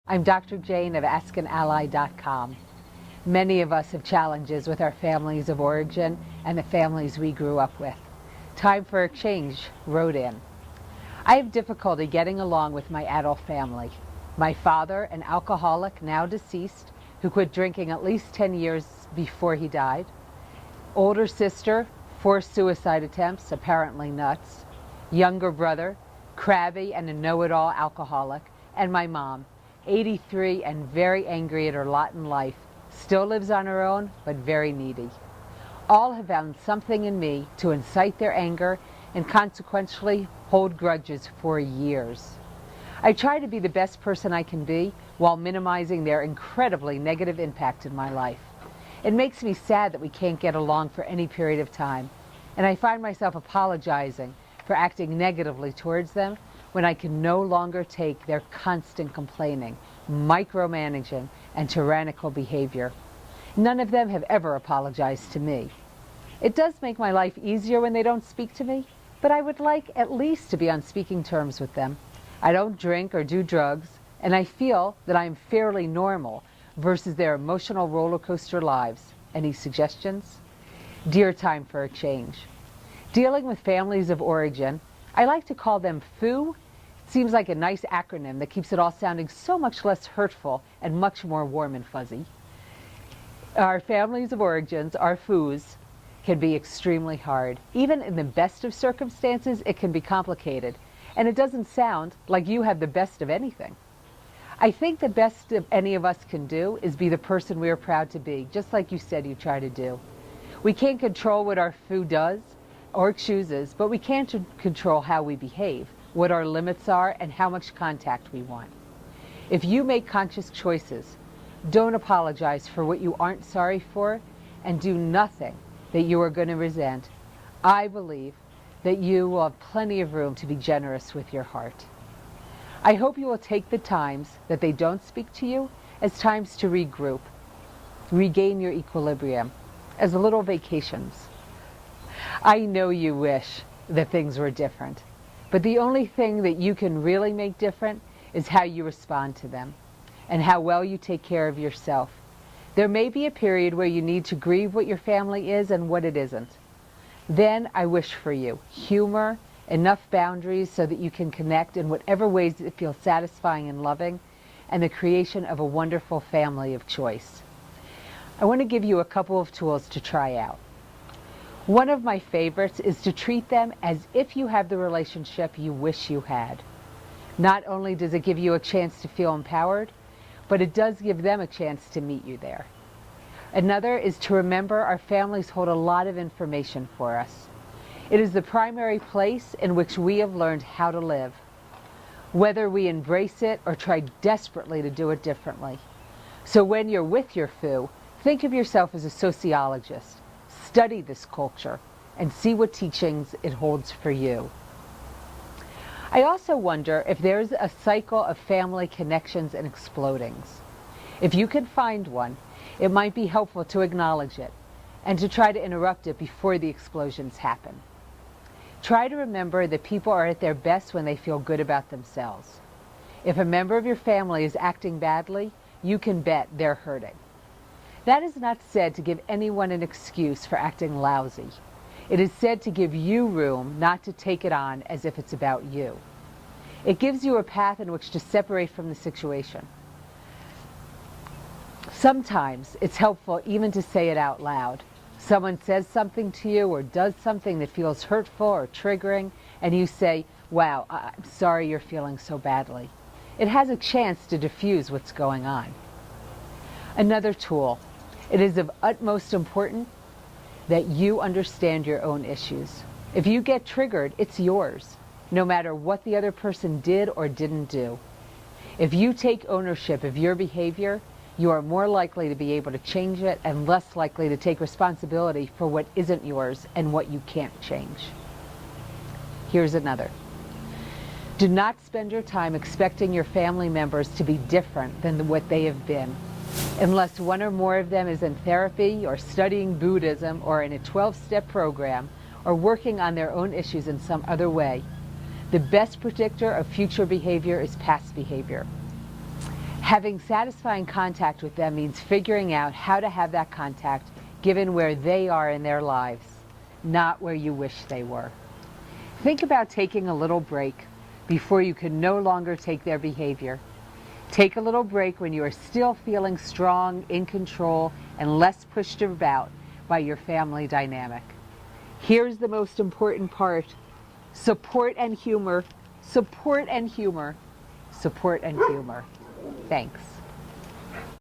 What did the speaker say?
I'm Dr. Jane of AskAnAlly.com. Many of us have challenges with our families of origin and the families we grew up with. Time for a Change wrote in. I have difficulty getting along with my adult family. My father, an alcoholic, now deceased, who quit drinking at least 10 years before he died. Older sister, 4 suicide attempts, apparently nuts. Younger brother, crabby and a know-it-all alcoholic. And my mom, 83 and very angry at her lot in life, still lives on her own, but very needy. All have found something in me to incite their anger and consequently hold grudges for years. I try to be the best person I can be while minimizing their incredibly negative impact in my life. It makes me sad that we can't get along for any period of time, and I find myself apologizing for acting negatively towards them when I can no longer take their constant complaining, micromanaging, and tyrannical behavior. None of them have ever apologized to me. It does make my life easier when they don't speak to me, but I would like at least to be on speaking terms with them. I don't drink or do drugs, and I feel that I am fairly normal versus their emotional roller coaster lives. Any suggestions? Dear Time for a Change. Dealing with families of origin, I like to call them FOO. It seems like a nice acronym that keeps it all sounding so much less hurtful and much more warm and fuzzy. Our families of origins, our FOOs, can be extremely hard. Even in the best of circumstances, it can be complicated. And it doesn't sound like you have the best of anything. I think the best of any of us can do is be the person we are proud to be, just like you said you try to do. We can't control what our FOO does or chooses, but we can control how we behave, what our limits are, and how much contact we want. If you make conscious choices, don't apologize for what you aren't sorry for, and do nothing that you are going to resent, I believe that you will have plenty of room to be generous with your heart. I hope you will take the times that they don't speak to you as times to regroup, regain your equilibrium, as little vacations. I know you wish that things were different, but the only thing that you can really make different is how you respond to them and how well you take care of yourself. There may be a period where you need to grieve what your family is and what it isn't. Then I wish for you humor, enough boundaries so that you can connect in whatever ways that feel satisfying and loving, and the creation of a wonderful family of choice. I want to give you a couple of tools to try out. One of my favorites is to treat them as if you have the relationship you wish you had. Not only does it give you a chance to feel empowered, but it does give them a chance to meet you there. Another is to remember our families hold a lot of information for us. It is the primary place in which we have learned how to live, whether we embrace it or try desperately to do it differently. So when you're with your FOO, think of yourself as a sociologist. Study this culture and see what teachings it holds for you. I also wonder if there's a cycle of family connections and explodings. If you can find one, it might be helpful to acknowledge it and to try to interrupt it before the explosions happen. Try to remember that people are at their best when they feel good about themselves. If a member of your family is acting badly, you can bet they're hurting. That is not said to give anyone an excuse for acting lousy. It is said to give you room not to take it on as if it's about you. It gives you a path in which to separate from the situation. Sometimes it's helpful even to say it out loud. Someone says something to you or does something that feels hurtful or triggering, and you say, "Wow, I'm sorry you're feeling so badly." It has a chance to diffuse what's going on. Another tool. It is of utmost importance that you understand your own issues. If you get triggered, it's yours, no matter what the other person did or didn't do. If you take ownership of your behavior, you are more likely to be able to change it and less likely to take responsibility for what isn't yours and what you can't change. Here's another. Do not spend your time expecting your family members to be different than what they have been. Unless one or more of them is in therapy or studying Buddhism or in a 12-step program or working on their own issues in some other way, the best predictor of future behavior is past behavior. Having satisfying contact with them means figuring out how to have that contact given where they are in their lives, not where you wish they were. Think about taking a little break before you can no longer take their behavior. Take a little break when you are still feeling strong, in control, and less pushed about by your family dynamic. Here's the most important part: support and humor, support and humor, support and humor. Thanks.